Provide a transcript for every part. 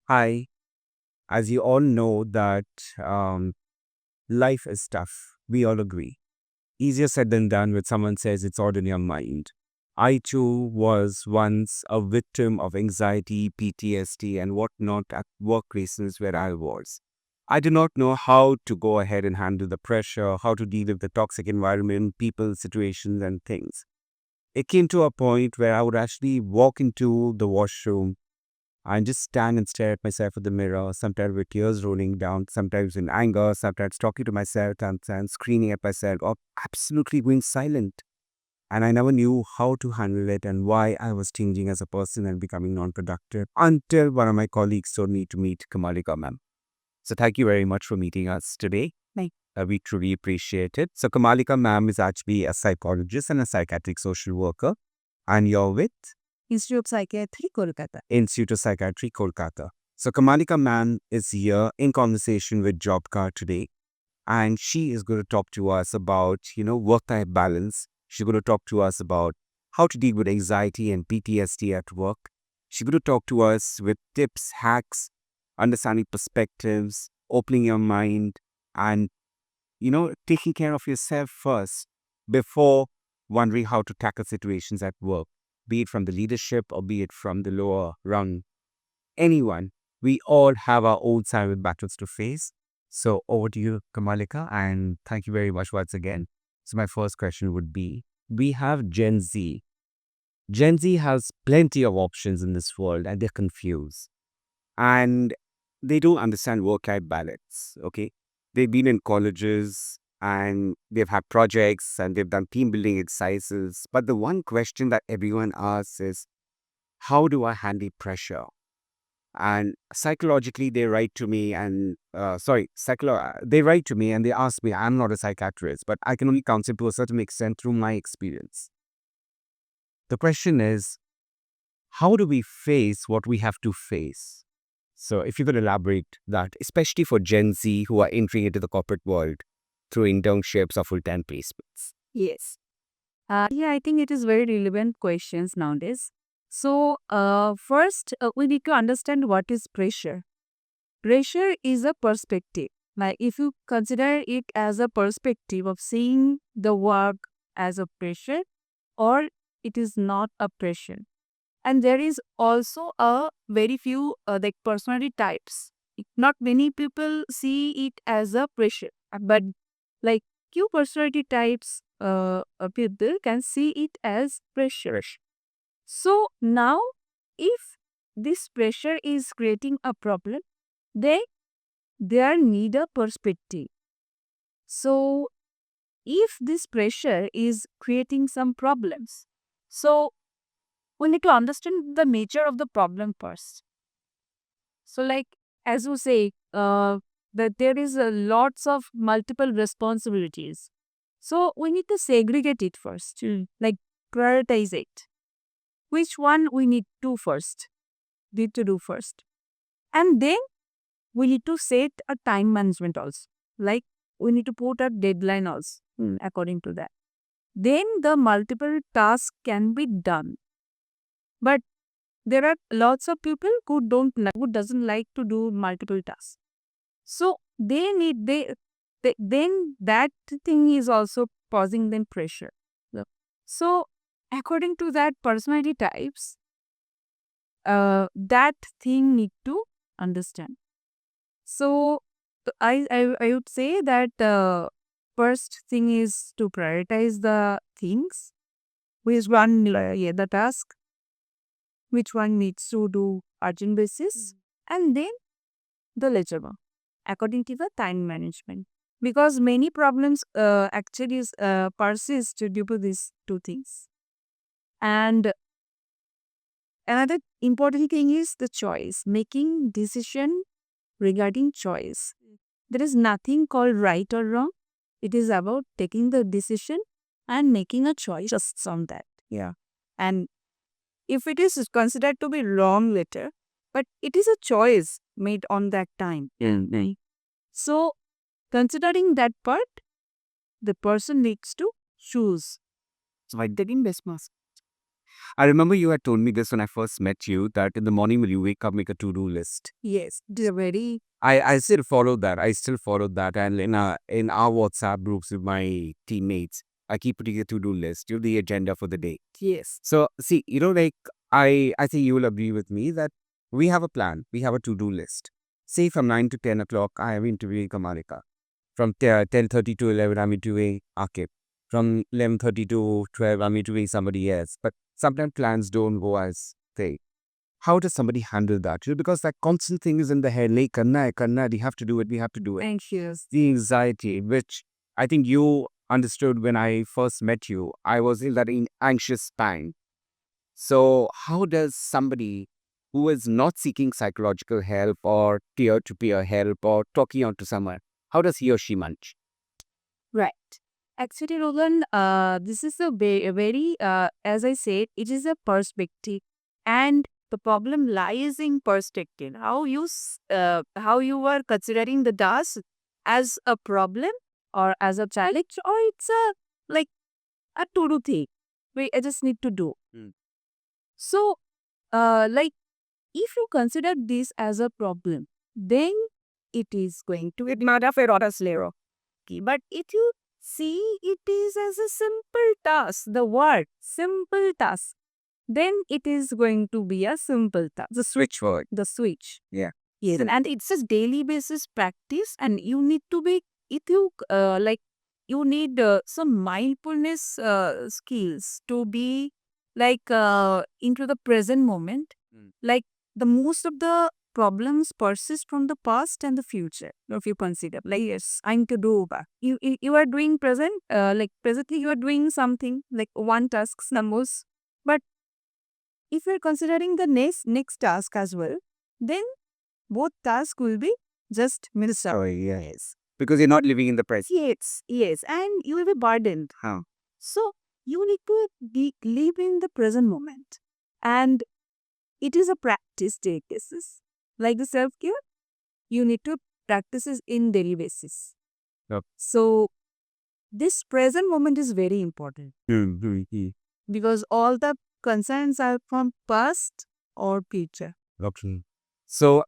Hi, as you all know that um, life is tough. We all agree. Easier said than done when someone says it's all in your mind. I too was once a victim of anxiety, PTSD, and whatnot at workplaces where I was. I did not know how to go ahead and handle the pressure, how to deal with the toxic environment, people, situations, and things. It came to a point where I would actually walk into the washroom and just stand and stare at myself in the mirror, sometimes with tears rolling down, sometimes in anger, sometimes talking to myself, sometimes screaming at myself, or absolutely going silent. And I never knew how to handle it and why I was changing as a person and becoming non productive until one of my colleagues told me to meet Kamalika ma'am. So thank you very much for meeting us today. We truly appreciate it. So Kamalika ma'am is actually a psychologist and a psychiatric social worker, and you're with Institute of Psychiatry, Kolkata. Institute of Psychiatry, Kolkata. So Kamalika Man is here in conversation with JobCar today, and she is going to talk to us about, work-life balance. She's going to talk to us about how to deal with anxiety and PTSD at work. She's going to talk to us with tips, hacks, understanding perspectives, opening your mind, and, taking care of yourself first before wondering how to tackle situations at work, be it from the leadership or be it from the lower rung. Anyone, we all have our own silent battles to face. So over to you, Kamalika, and thank you very much once again. So my first question would be, we have Gen Z. Gen Z has plenty of options in this world and they're confused. And they don't understand work-life balance, okay? They've been in colleges and they've had projects and they've done team building exercises. But the one question that everyone asks is, how do I handle pressure? And psychologically, they write to me and, they write to me and they ask me, I'm not a psychiatrist, but I can only counsel to a certain extent through my experience. The question is, how do we face what we have to face? So if you could elaborate that, especially for Gen Z who are entering into the corporate world through internships or full-time placements. Yes. Yeah, I think it is very relevant questions nowadays. So, first, we need to understand what is pressure. Pressure is a perspective. Like, if you consider it as a perspective of seeing the work as a pressure or it is not a pressure. And there is also a very few like personality types. Not many people see it as a pressure, but like few personality types people can see it as pressure. So now, if this pressure is creating a problem, they there need a perspective. So if this pressure is creating some problems, so we need to understand the nature of the problem first. So, like as you say, that there is lots of multiple responsibilities. So we need to segregate it first, like prioritize it. Which one we need to do first, and then we need to set a time management also. Like we need to put a deadline also according to that. Then the multiple tasks can be done, but there are lots of people who doesn't like to do multiple tasks. So then that thing is also causing them pressure. So so according to that personality types, that thing need to understand. So I would say that first thing is to prioritize the things, which one the task, which one needs to do urgent basis, and then the ledger one according to the time management. Because many problems actually persist due to these two things. And another important thing is the choice, making decision regarding choice. There is nothing called right or wrong. It is about taking the decision and making a choice just on that. Yeah. And if it is considered to be wrong later, but it is a choice made on that time. Right? So, considering that part, the person needs to choose. So I did in this mask. I remember you had told me this when I first met you, that in the morning when you wake up, make a to-do list. Yes, they're very I still follow that. I still follow that. And in our WhatsApp groups with my teammates, I keep putting a to-do list, the agenda for the day. yes. So see, like I think you will agree with me that we have a plan. We have a to-do list. Say from 9 to 10 o'clock, I am interviewing Kamalika. From 10:30 to 11, I'm interviewing Akib. From 11:30 to 12, I'm interviewing somebody else. But sometimes plans don't go as they. How does somebody handle that? Because that constant thing is in the head, like, karna hai, we have to do it, we have to do it. Anxious. The anxiety, which I think you understood when I first met you, I was in that anxious time. So, how does somebody who is not seeking psychological help or peer-to-peer help or talking out to someone, how does he or she manage? Right. Actually, Rogan, this is a very, as I said, it is a perspective, and the problem lies in perspective. How you are considering the task as a problem or as a challenge, or it's a like a to do thing. I just need to do. Mm. So, like if you consider this as a problem, then it is going to be matter for us later. But if you see it is as a simple task, the word simple task, then it is going to be a simple task. The switch word. The switch. Yeah. Yes, and it's a daily basis practice, and you need to be, if you you need some mindfulness skills to be into the present moment. Mm. Like the most of the problems persist from the past and the future. If you consider, like yes, I'm to do back. You are doing present, presently you are doing something like one task, numbers, but if you're considering the next task as well, then both tasks will be just missed out. Oh, yes. Because you're not living in the present. Yes, and you will be burdened. Huh. So you need to live in the present moment, and it is a practice take basis. Like the self care, you need to practice it in daily basis. Yep. So this present moment is very important because all the concerns are from past or future. Okay. So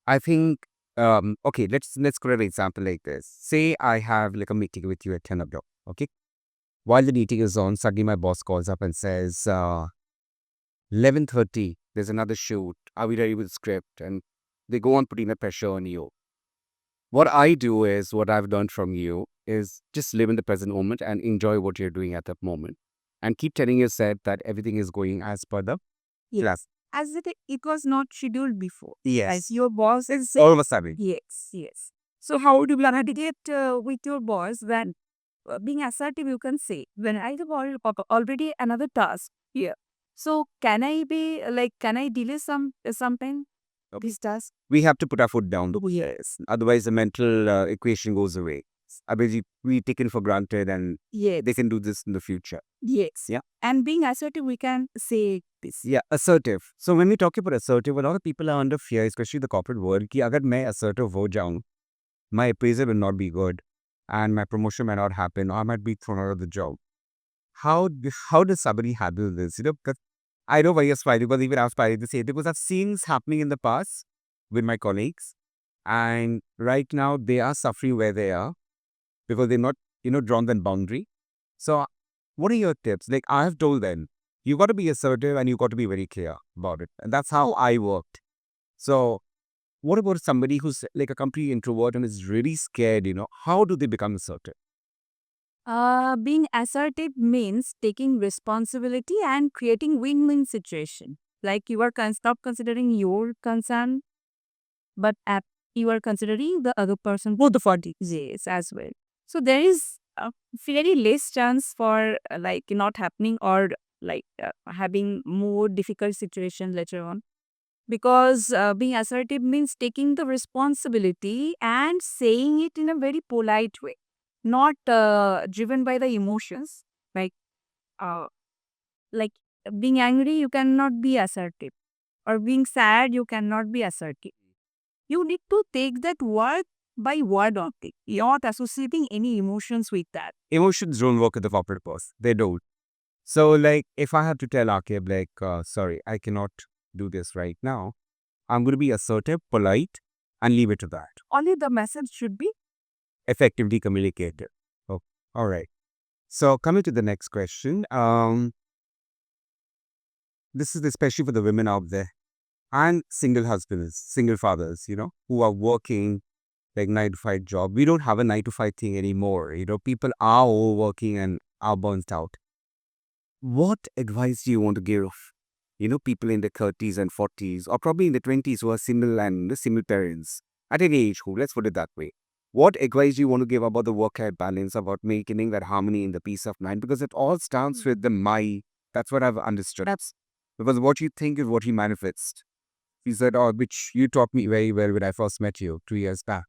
I think okay, let's put an example like this. Say I have like a meeting with you at 10 o'clock. Okay. While the meeting is on, suddenly my boss calls up and says 11:30, there's another shoot. Are we ready with the script? And they go on putting the pressure on you. What I do is, what I've learned from you is just live in the present moment and enjoy what you're doing at that moment. And keep telling yourself that everything is going as per the class. As it was not scheduled before. Yes. As your boss is saying. All of a sudden. Yes. So how do you navigate with your boss when being assertive? You can say when I have already another task here. So can I be can I delay sometime this task? We have to put our foot down. Yes. Otherwise, the mental equation goes away. Otherwise, we taken for granted and Yes. they can do this in the future. Yes. Yeah. And being assertive, we can say this. Yeah, assertive. So when we talk about assertive, a lot of people are under fear, especially the corporate world, कि अगर मैं assertive हो जाऊं, my appraisal will not be good and my promotion might not happen or I might be thrown out of the job. How does somebody handle this? Because I know why you're smiling, because even I was smiling to say it, because I've seen this happening in the past with my colleagues, and right now they are suffering where they are because they're not, drawn that boundary. So what are your tips? Like I have told them, you got to be assertive and you got to be very clear about it. And that's how I worked. So what about somebody who's like a complete introvert and is really scared, how do they become assertive? Being assertive means taking responsibility and creating win-win situation. Like you are stop considering your concern, but you are considering the other person, both the parties, yes, as well. So there is a very less chance for not happening or having more difficult situation later on. Because being assertive means taking the responsibility and saying it in a very polite way, not driven by the emotions. Like, uh, like being angry, you cannot be assertive, or being sad, you cannot be assertive. You need to take that word by word only. You're not associating any emotions with that. Emotions don't work with the corporate boss. They don't. So, like, if I have to tell Akib, like, sorry, I cannot do this right now, I'm going to be assertive, polite, and leave it to that. Only the message should be Effectively communicated. Oh, all right. So, coming to the next question, this is especially for the women out there and single husbands, single fathers, who are working like 9 to 5 job. We don't have a 9 to 5 thing anymore. People are overworking and are burnt out. What advice do you want to give? People in their 30s and 40s, or probably in the 20s who are single and the single parents at any age group, let's put it that way. What advice do you want to give about the work-life balance, about maintaining that harmony in the peace of mind? Because it all starts with the my. That's what I've understood. Because what you think is what you manifest. You said, oh, which you taught me very well when I first met you 2 years back.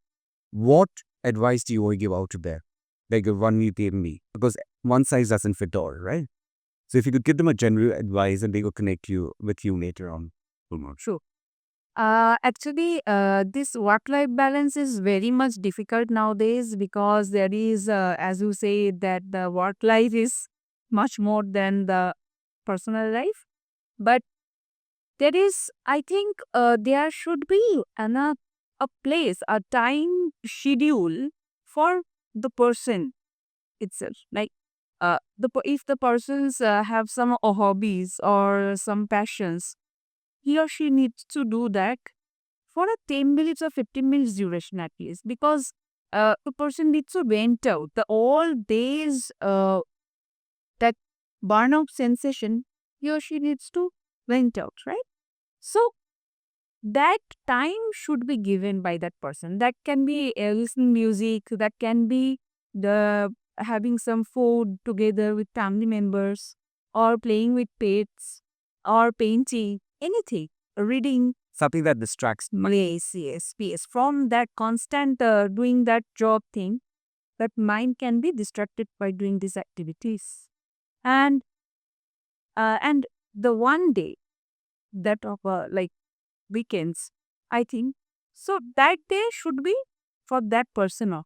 What advice do you want to give out to there? Like the one you gave me? Because one size doesn't fit all, right? So if you could give them a general advice and they could connect you with you later on. true. Actually, this work-life balance is very much difficult nowadays because there is, as you say, that the work life is much more than the personal life. But there is, I think, there should be a place, a time schedule for the person itself. Like, if the persons have some hobbies or some passions, he or she needs to do that for a 10 minutes or 15 minutes duration at least, because the person needs to vent out the all days that burnout sensation. He or she needs to vent out, right? So that time should be given by that person. That can be listening music, that can be the having some food together with family members, or playing with pets, or painting, anything, reading. Something that distracts. Yes. From that constant doing that job thing, that mind can be distracted by doing these activities. And the one day that of like weekends, I think, so that day should be for that person off.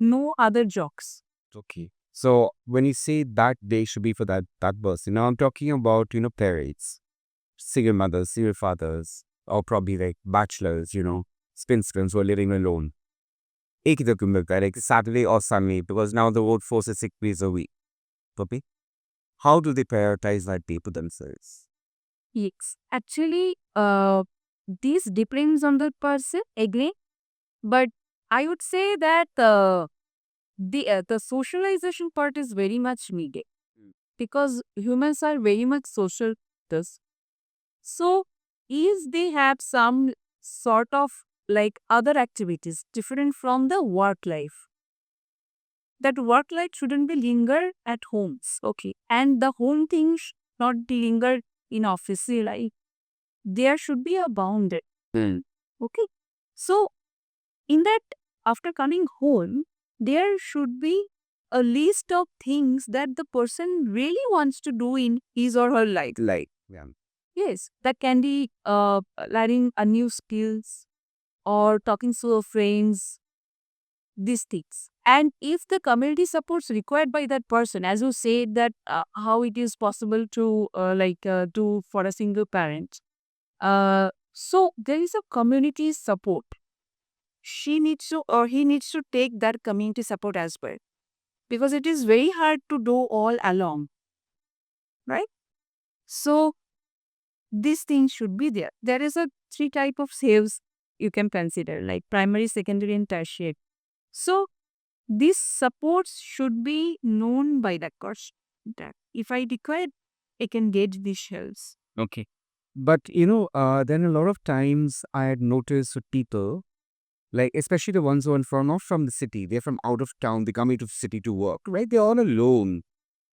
No other jokes. Okay. So when you say that day should be for that person, now I'm talking about, parents, single mothers, single fathers, or probably like bachelors, spinsters who are living alone. एक ही दिन मिलता है, like Saturday or Sunday, because now the workforce is 6 days a week. Okay. How do they prioritize that day for themselves? Yes. Actually, this depends on the person again, but I would say that the socialization part is very much needed because humans are very much social. This. So, if they have some sort of like other activities different from the work life, that work life shouldn't be linger at homes, okay, and the home things not be linger in office life. There should be a boundary, okay. So, in that, after coming home, there should be a list of things that the person really wants to do in his or her life. Yeah. Yes, that can be learning a new skills or talking to your friends, these things. And if the community supports required by that person, as you said that how it is possible to do for a single parent. So there is a community support. She needs to or he needs to take that community support as well, because it is very hard to do all along, right? So these things should be there. There is a three type of saves you can consider, like primary, secondary, and tertiary. So these supports should be known by the coach. That if I require, I can get these helps. Okay. But, then a lot of times I had noticed with people, like, especially the ones who are from, not from the city, they're from out of town, they come into the city to work, right? They're all alone.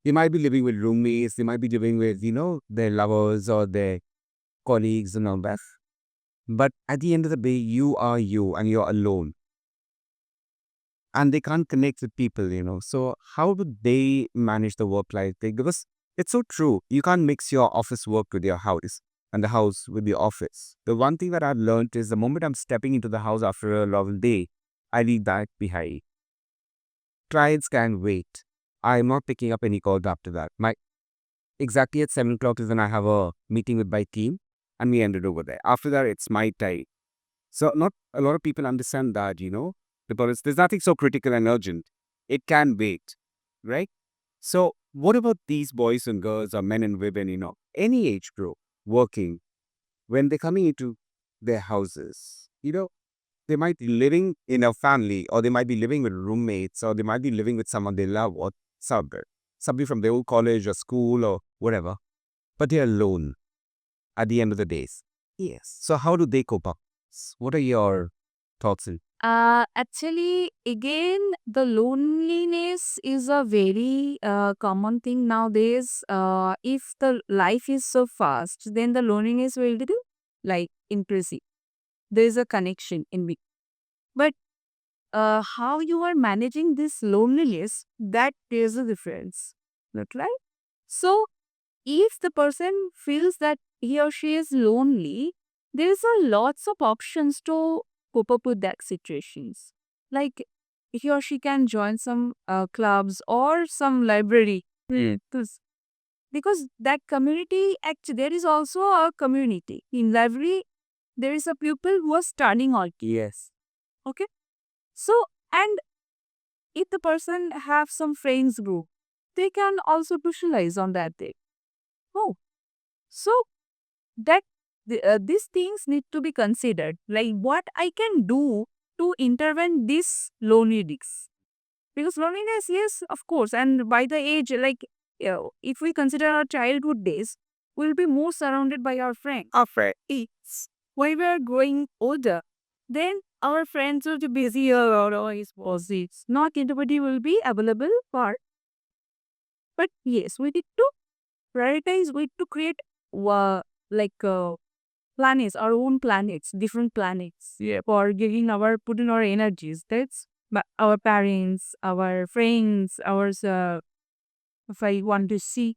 They might be living with roommates, they might be living with, their lovers or their colleagues and all that. But at the end of the day, you are you and you're alone. And they can't connect with people. So how do they manage the work-life thing? Because it's so true. You can't mix your office work with your house and the house with your office. The one thing that I've learned is the moment I'm stepping into the house after a long day, I leave that behind. Clients can wait. I'm not picking up any calls after that. My exactly at 7 o'clock is when I have a meeting with my team, and we ended over there. After that, it's my time. So not a lot of people understand that, because there's nothing so critical and urgent. It can wait, right? So what about these boys and girls or men and women, any age group working when they're coming into their houses? They might be living in a family, or they might be living with roommates, or they might be living with someone they love, or somebody from their old college or school or whatever, but they're alone at the end of the days. Yes. So how do they cope up? What are your thoughts? Actually, again, the loneliness is a very common thing nowadays. If the life is so fast, then the loneliness will do like increasing. There is a connection in me. But how you are managing this loneliness, that is a difference. Not right? So, if the person feels that he or she is lonely, there is a lots of options to cope up with that situations. Like he or she can join some clubs or some library. Because that community, actually, there is also a community in library. There is a people who are studying all. Yes. Okay, so and if the person have some friends group, they can also socialize on that day. Oh, so that these things need to be considered, like what I can do to intervene this loneliness, because loneliness, yes, of course, and by the age, like if we consider our childhood days, we'll be more surrounded by our friends. Afraid. It's when we are growing older, then our friends will be busier or always posits, not everybody will be available for, but yes, we need to prioritize, we need to create like planets, our own planets, different planets. Yeah. For giving our putting our energies. That's our parents, our friends, if I want to see,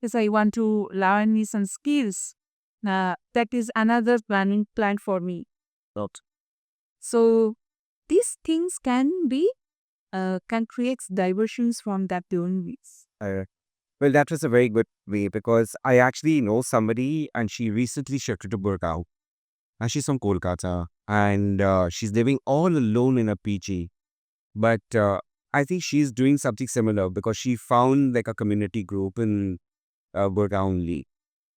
if I want to learn me some skills, that is another planning plan for me. Not. So these things can create diversions from that doing this. Well, that was a very good way, because I actually know somebody, and she recently shifted to Gurgaon, and she's from Kolkata, and she's living all alone in a PG. But I think she's doing something similar, because she found like a community group in Gurgaon only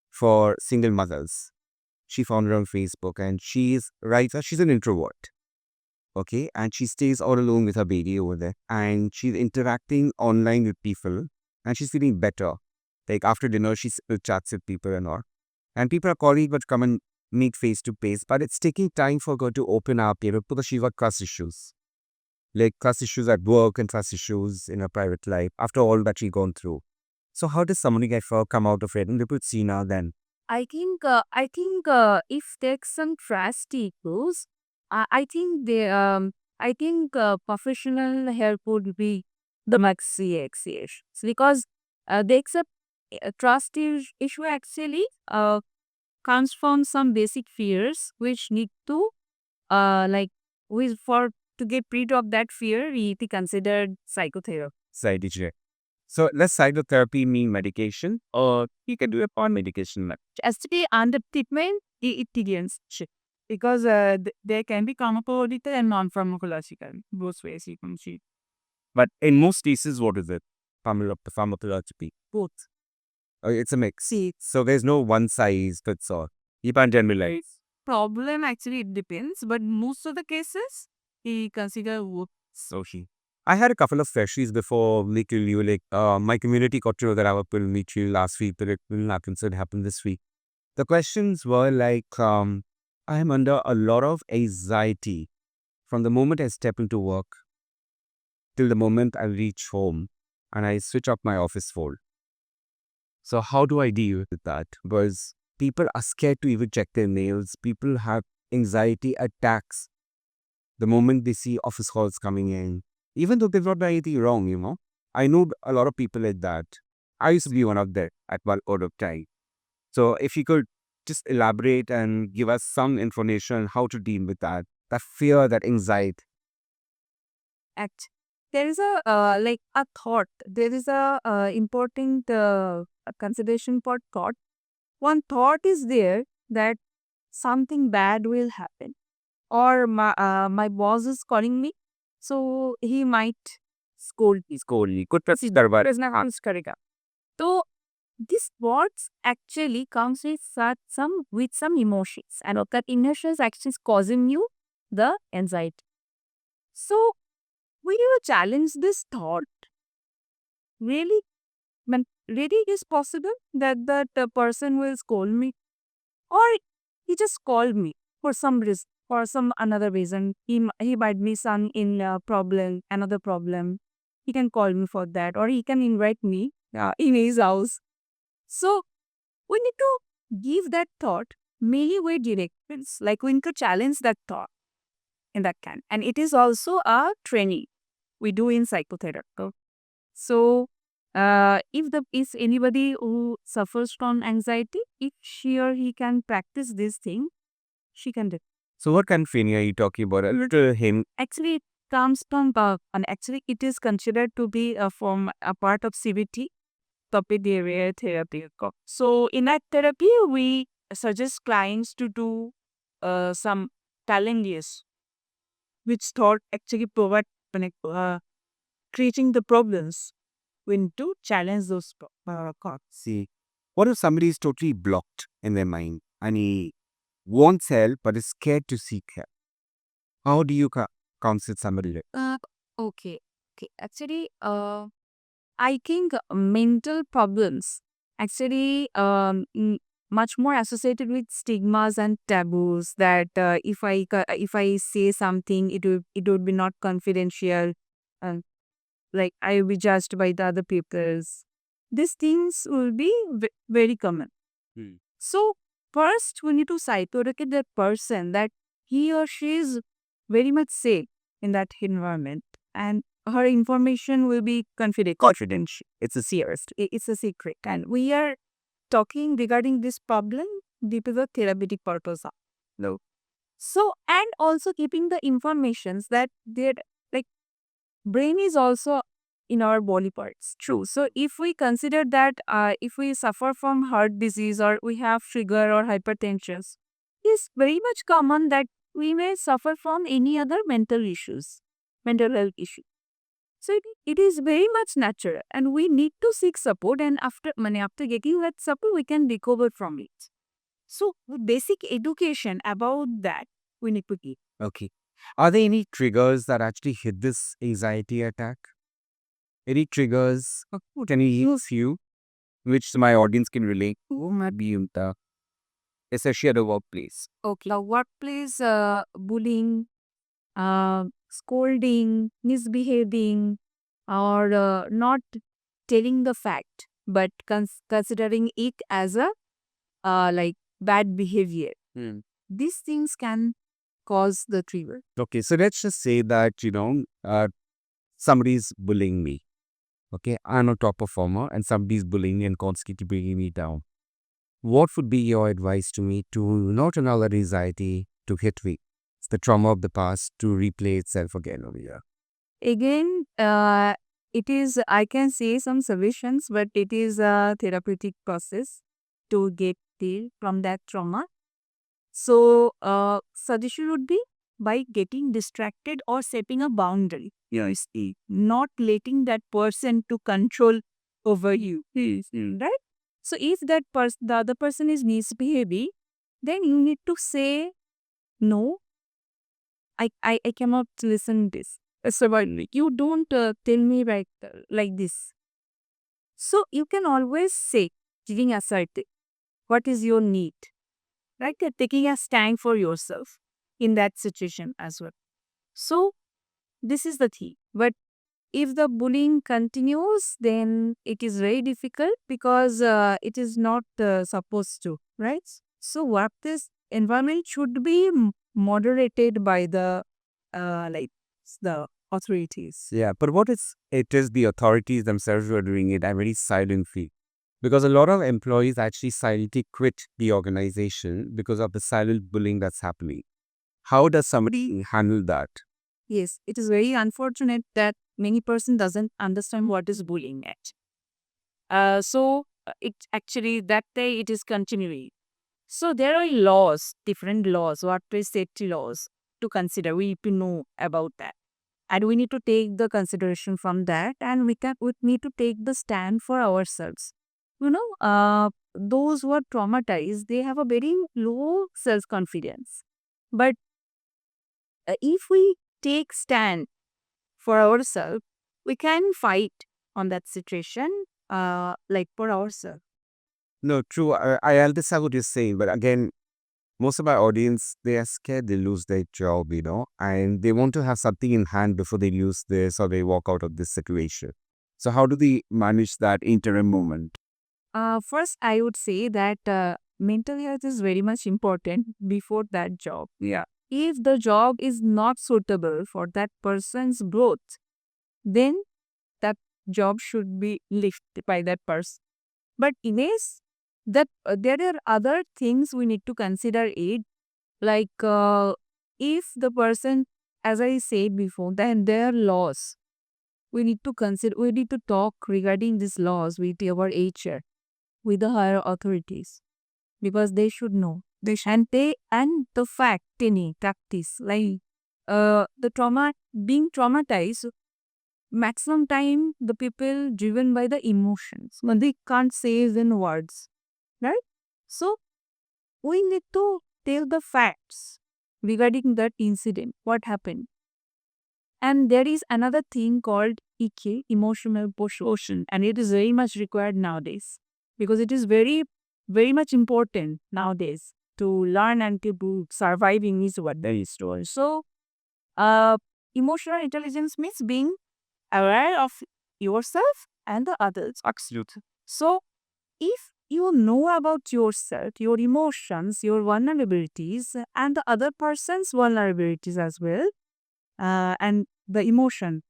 for single mothers. She found her on Facebook, and she's an introvert. Okay, and she stays all alone with her baby over there, and she's interacting online with people, and she's feeling better. Like after dinner, she still chats with people and all, and people are calling her to come and meet face to face, but it's taking time for her to open up, because she's got trust issues, like trust issues at work and trust issues in her private life after all that she's gone through. So how does somebody like her come out of it and look at Sina then? I think if there's some trust issues, I think professional help would be the max because the accept trust issue actually comes from some basic fears which need to like with for to get rid of that fear we need to consider psychotherapy. Psychiatrist. So let's psychotherapy mean medication, or you can do upon medication. Actually, under treatment, it begins. Because there can be pharmacological and non-pharmacological, both ways you can see. But in most cases, what is it? Pharmacology. Both. It's a mix. See, So there's no one size fits all. You can't generalize. problem actually it depends, but most of the cases, we consider both. So I had a couple of sessions before meeting you. Like, my community got to know that I will meet you last week, but it didn't happen, so it happened this week. The questions were like, I am under a lot of anxiety from the moment I step into work till the moment I reach home and I switch off my office phone. So how do I deal with that? Because people are scared to even check their mails. People have anxiety attacks the moment they see office calls coming in, even though they've not done anything wrong. I know a lot of people like that. I used to be one of them at one point of time. So if you could just elaborate and give us some information on how to deal with that fear, that anxiety. there is a like a thought. There is a important consideration for thought. One thought is there that something bad will happen, or my boss is calling me, so he might scold me. Scold me. Good प्रश्न comes करेगा. So this words actually comes with some emotions, and that emotions actually is causing you the anxiety. So we need to challenge this thought. Really, really it is possible that person will scold me, or he just called me for some reason, for some another reason. He might be some in problem, another problem. He can call me for that, or he can invite me in his house. So we need to give that thought many way directions. Like we need to challenge that thought in that kind, and it is also a training we do in psychotherapy. So, if anybody who suffers from anxiety, if she or he can practice this thing, she can do. So what kind of training are you talking about? A little hint. Actually, it comes from and actually it is considered to be from a part of CBT, topic area therapy. So in that therapy, we suggest clients to do some challenges, which thought actually provide creating the problems. We need to challenge those thoughts. See, what if somebody is totally blocked in their mind and he wants help but is scared to seek help? How do you counsel somebody like Okay. Okay. Actually, I think mental problems actually much more associated with stigmas and taboos. That if I say something, it would be not confidential, and like I will be judged by the other peoples. These things will be very common. Hmm. So first, we need to psychoeducate that person that he or she is very much safe in that environment, and her information will be confidential. It's a serious. It's a secret, and we are talking regarding this problem due to the therapeutic purpose. No. So and also keeping the informations that they like brain is also in our body parts. True. So if we consider that if we suffer from heart disease or we have sugar or hypertension, it's very much common that we may suffer from any other mental health issue. So it is very much natural, and we need to seek support, and after getting that support, we can recover from it. So basic education about that we need to give. okay. Are there any triggers that actually hit this anxiety attack? Any triggers? Can you use few which my audience can relate to? Maybe in the especially at the workplace. Okay. The workplace bullying, scolding, misbehaving, or not telling the fact, but considering it as a like bad behavior. Hmm. These things can cause the trigger. Okay, so let's just say that, somebody's bullying me. Okay, I'm a top performer and somebody's bullying me and constantly bringing me down. What would be your advice to me to not allow that anxiety to hit me? It's the trauma of the past to replay itself again over here. Again, it is, I can say some solutions, but it is a therapeutic process to get healed from that trauma. So, suggestion would be by getting distracted or setting a boundary. Yes, not letting that person to control over you. Yes, right? So, if the other person is misbehaving, then you need to say no. I cannot listen this. Surviving. You don't tell me like this. So you can always say, giving assertive, what is your need? Right? You're taking a stand for yourself in that situation as well. So this is the thing. But if the bullying continues, then it is very difficult because it is not supposed to, right? So what this environment should be moderated by the like the authorities. Yeah, but what is it is the authorities themselves who are doing it and very silently. Because a lot of employees actually silently quit the organization because of the silent bullying that's happening. How does somebody handle that? Yes, it is very unfortunate that many person doesn't understand what is bullying at. It actually that day it is continuing. So there are laws, different laws, workplace safety laws to consider. We need to know about that. And we need to take the consideration from that, and we need to take the stand for ourselves. Those who are traumatized, they have a very low self-confidence. But if we take stand for ourselves, we can fight on that situation, like for ourselves. No, true. I understand what you're saying, but again, most of our audience, they are scared they lose their job, and they want to have something in hand before they lose this or they walk out of this situation. So how do they manage that interim moment? First, I would say that mental health is very much important before that job. Yeah. If the job is not suitable for that person's growth, then that job should be left by that person. But Ines, that there are other things we need to consider it, like if the person, as I said before, then there are laws. We need to consider. We need to talk regarding these laws with our HR, with the higher authorities, because they should know. And the fact any practice like the trauma being traumatized maximum time the people driven by the emotions but they can't say it in words, right? So we need to tell the facts regarding that incident, what happened. And there is another thing called EQ, emotional quotient, and it is very much required nowadays because it is very, very much important nowadays to learn and to survive in this what there is to. So, uh, emotional intelligence means being aware of yourself and the others. Absolutely. So, if you know about yourself, your emotions, your vulnerabilities, and the other person's vulnerabilities as well, and the emotion,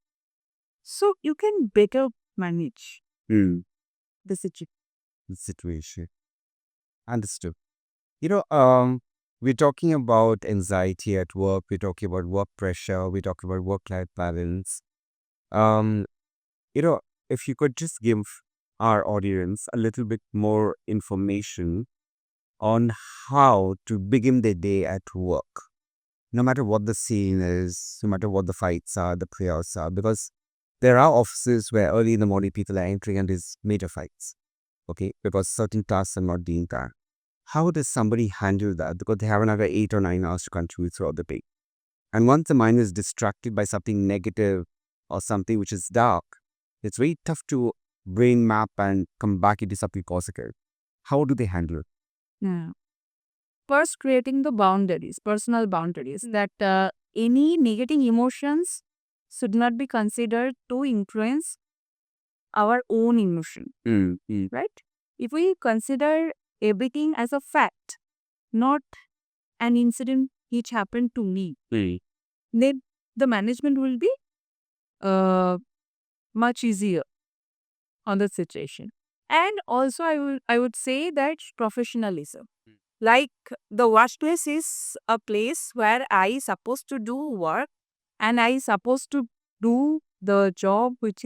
so you can better manage Hmm. the situation. The situation. Understood. We're talking about anxiety at work. We're talking about work pressure. We're talking about work-life balance. Um, you know, if you could just give our audience a little bit more information on how to begin their day at work, no matter what the scene is, no matter what the fights are, the chaos are, because there are offices where early in the morning people are entering and there's major fights, okay, because certain tasks are not being done. How does somebody handle that? Because they have another 8 or 9 hours to contribute throughout the day. And once the mind is distracted by something negative or something which is dark, it's very tough to brain map and come back into something positive. How do they handle it? Yeah. First, creating the boundaries, personal boundaries, that any negative emotions should not be considered to influence our own emotion, right? If we consider everything as a fact, not an incident which happened to me, then the management will be uh, much easier on the situation. And also, I would say that professionalism. Like the workplace is a place where I supposed to do work and I supposed to do the job which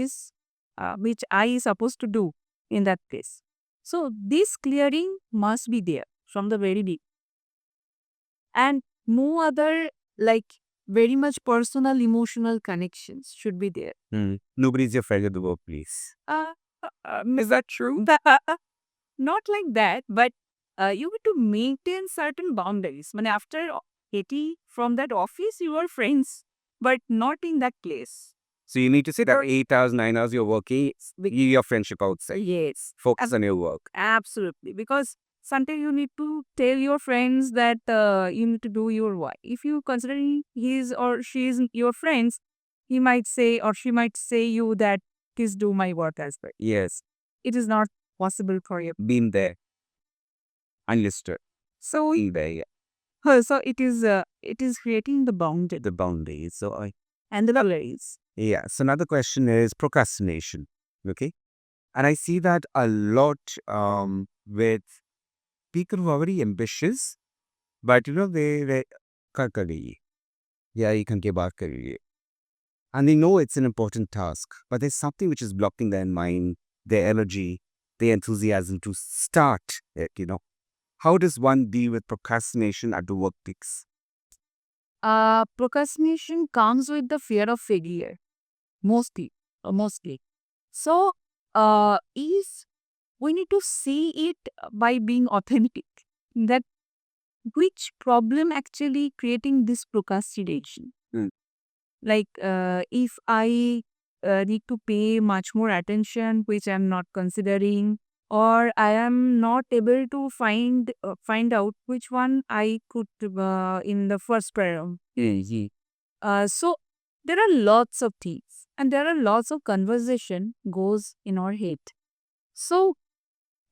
I supposed to do in that place. So this clearing must be there from the very beginning, and no other like very much personal emotional connections should be there. Nobody's your friend at the workplace. Is that true? Not like that, but you have to maintain certain boundaries. When after 80 from that office, you are friends, but not in that place. So you need to say that 8 hours, 9 hours you're working, your friendship outside. Yes. Focus on your work. Absolutely. Because sometimes you need to tell your friends that you need to do your work. If you consider his or she is your friends, he might say or she might say you that please do my work as well. Yes. It is not possible for you. Been there. Understood. So, Been there, yeah. so it is creating the boundary The boundaries. and the boundaries. Yeah. So another question is procrastination. Okay. And I see that a lot with people who are very ambitious, but they कर कर रही है या ये करके बात कर रही है and they know it's an important task, but there's something which is blocking their mind, their energy, their enthusiasm to start it. How does one deal with procrastination at the workplace? Procrastination comes with the fear of failure, mostly. So, is we need to see it by being authentic. That which problem actually creating this procrastination? Mm. Like, if I need to pay much more attention, which I'm not considering, or I am not able to find out which one I could in the first priority. So there are lots of things, and there are lots of conversation goes in our head. So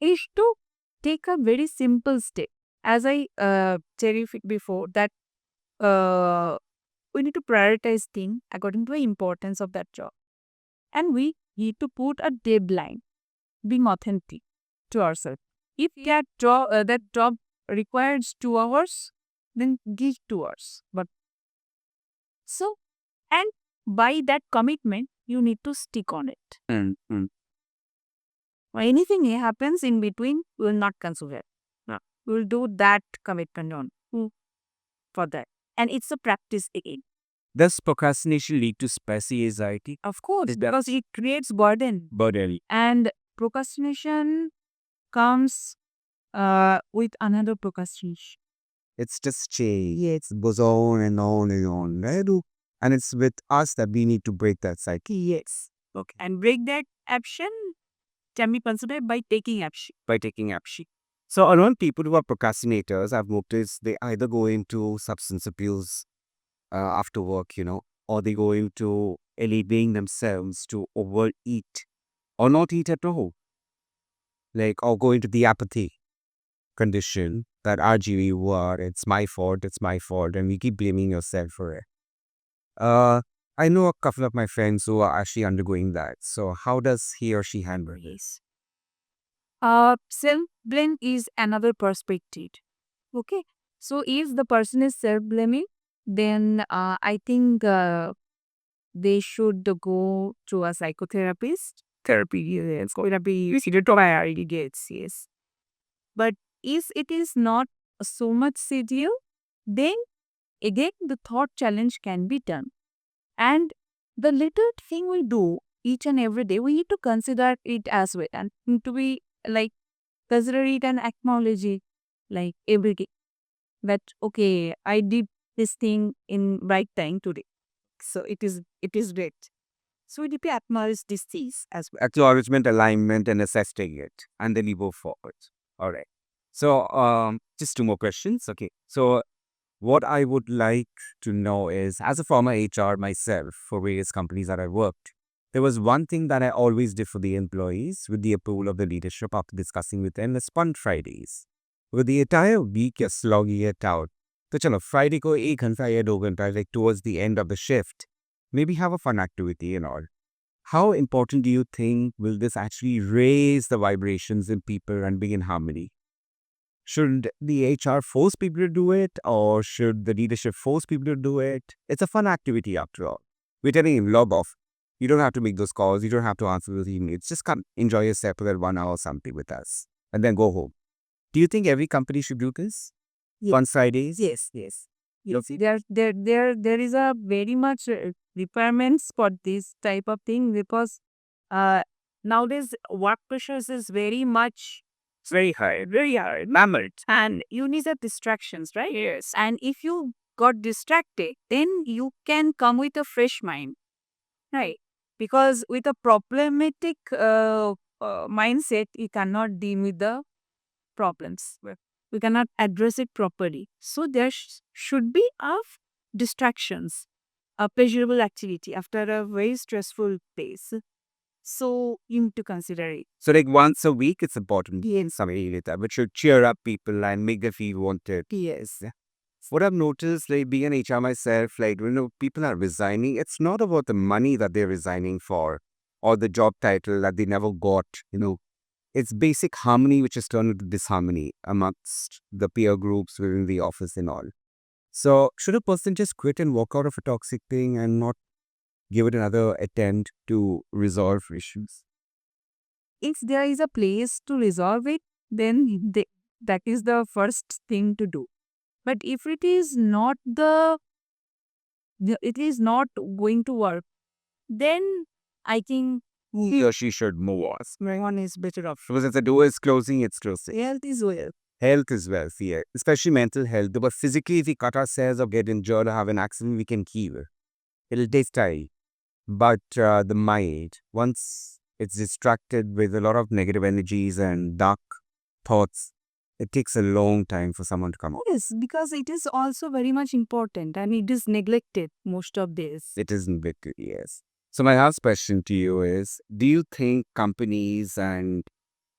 is to take a very simple step, as I tell you before, that uh, we need to prioritize things according to the importance of that job, and we need to put a deadline, being authentic to ourselves. If that job requires 2 hours, then give 2 hours. But so, and by that commitment, you need to stick on it. Mm, mm. Or anything happens in between, we will not consider. No. We will do that commitment on for that. And it's a practice again. Does procrastination lead to spicy anxiety? Of course, because it creates burden. Burden. And procrastination comes with another procrastination. It's just change. Yeah, it goes on and on and on. Right? And it's with us that we need to break that cycle. Yes. Okay. And break that action can be considered by taking action. By taking action. So around people who are procrastinators, I've noticed they either go into substance abuse after work, or they go into elevating themselves to overeat or not eat at all. Like, or go into the apathy condition that RGV were, it's my fault, and we keep blaming yourself for it. I know a couple of my friends who are actually undergoing that. So how does he or she handle this? Self-blame is another perspective. Okay. So if the person is self-blaming, then I think they should go to a psychotherapist. Therapy, yes. Therapy, therapy gets, yes. But if it is not so much severe, then again the thought challenge can be done. And the little thing we do each and every day, we need to consider it as well, and to be like consider it and acknowledge it like every day. That okay, I did this thing in right time today. So it is great. So we need to acknowledge these things as well. Acknowledgement, alignment, and assessing it. And then you go forward. All right. So just two more questions. Okay. So what I would like to know is, as a former HR myself for various companies that I worked, there was one thing that I always did for the employees with the approval of the leadership after discussing with them is fun Fridays. With the entire week you're slogging it out. So chalo, Friday ko 1 घंटा या 2 घंटा, like towards the end of the shift, maybe have a fun activity and all. How important do you think will this actually raise the vibrations in people and be in harmony? Should the HR force people to do it, or should the leadership force people to do it? It's a fun activity after all. We're telling him log off. You don't have to make those calls. You don't have to answer those emails. Just come enjoy yourself for that 1 hour or something with us and then go home. Do you think every company should do this? Yes. Fun Fridays? Yes. Yes. There is a very much requirements for this type of thing, because nowadays work pressures is very much very high, mammoth, and you need the distractions, right? Yes. And if you got distracted, then you can come with a fresh mind, right? Because with a problematic mindset, you cannot deal with the problems. We cannot address it properly. So there should be distractions, a pleasurable activity after a very stressful phase. So you need to consider it. So like once a week, it's important. Yes. Something like that, which should cheer up people and make them feel wanted. Yes. What I've noticed, like being an HR myself, like people are resigning. It's not about the money that they're resigning for or the job title that they never got. It's basic harmony which has turned into disharmony amongst the peer groups within the office and all. So should a person just quit and walk out of a toxic thing and not give it another attempt to resolve issues? If there is a place to resolve it, then that is the first thing to do. But if it is not it is not going to work, then I think He or she should move on. one is better off. Because if the door is closing, it's closing. Health is well. Health is wealth, yeah. Especially mental health. But physically, if we cut ourselves or get injured or have an accident, we can heal. It'll take time. But the mind, once it's distracted with a lot of negative energies and dark thoughts, it takes a long time for someone to come out. Yes, because it is also very much important and it is neglected most of days. It isn't big, yes. So my last question to you is, do you think companies and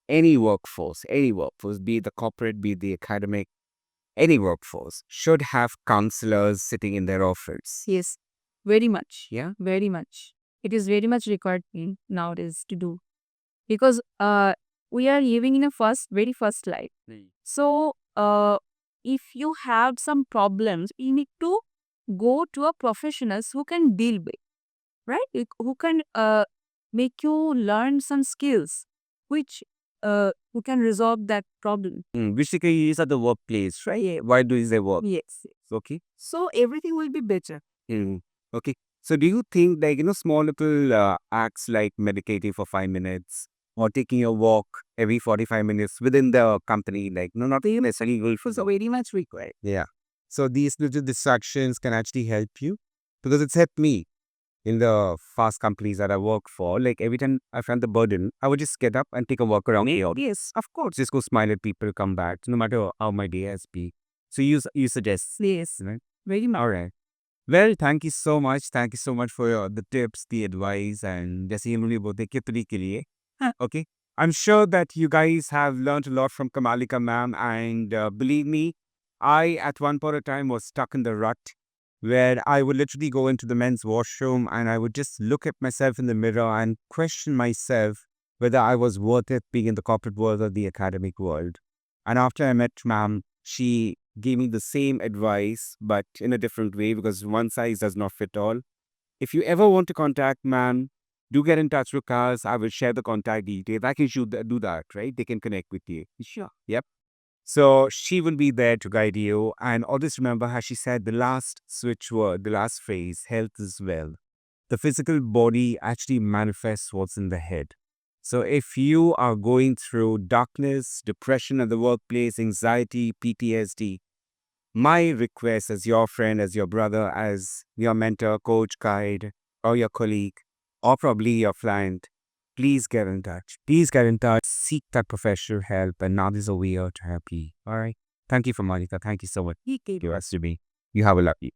any workforce, be it the corporate, be it the academic, any workforce, should have counselors sitting in their office? Yes, very much. Yeah? Very much. It is very much required thing nowadays to do. Because we are living in a very first life. So if you have some problems, you need to go to a professionals who can deal with, right? Who can make you learn some skills, which who can resolve that problem. Basically, is at the workplace, right? Yeah. Why do they work? Yes. Okay. So everything will be better. Okay. So do you think like, small little acts like meditating for 5 minutes or taking a walk every 45 minutes within the company, like, no, not necessarily will So very much required. Yeah. So these little distractions can actually help you because it's helped me in the fast companies that I work for. Like every time I found the burden, I would just get up and take a walk around here. Yes, of course. Just go smile at people, come back, no matter how my day has been. So you suggest. Yes. Right? Very much. All right. Well, thank you so much. Thank you so much for the tips, the advice, and जैसे ये उन्होंने बोलते कितनी के लिए. Okay. I'm sure that you guys have learned a lot from Kamalika ma'am, and believe me, I at one point of time was stuck in the rut where I would literally go into the men's washroom and I would just look at myself in the mirror and question myself whether I was worth it being in the corporate world or the academic world. And after I met ma'am, she gave me the same advice, but in a different way because one size does not fit all. If you ever want to contact ma'am, do get in touch with us. I will share the contact details. I can do that, right? They can connect with you. Sure. Yep. So she will be there to guide you. And always remember how she said the last switch word, the last phrase, health is well. The physical body actually manifests what's in the head. So if you are going through darkness, depression at the workplace, anxiety, PTSD, my request as your friend, as your brother, as your mentor, coach, guide, or your colleague, or probably your client, please get in touch. Please get in touch. Seek that professional help. And now there's a way out to help you. All right. Thank you for Monica. Thank you so much. He gave You asked to be. You have a lucky.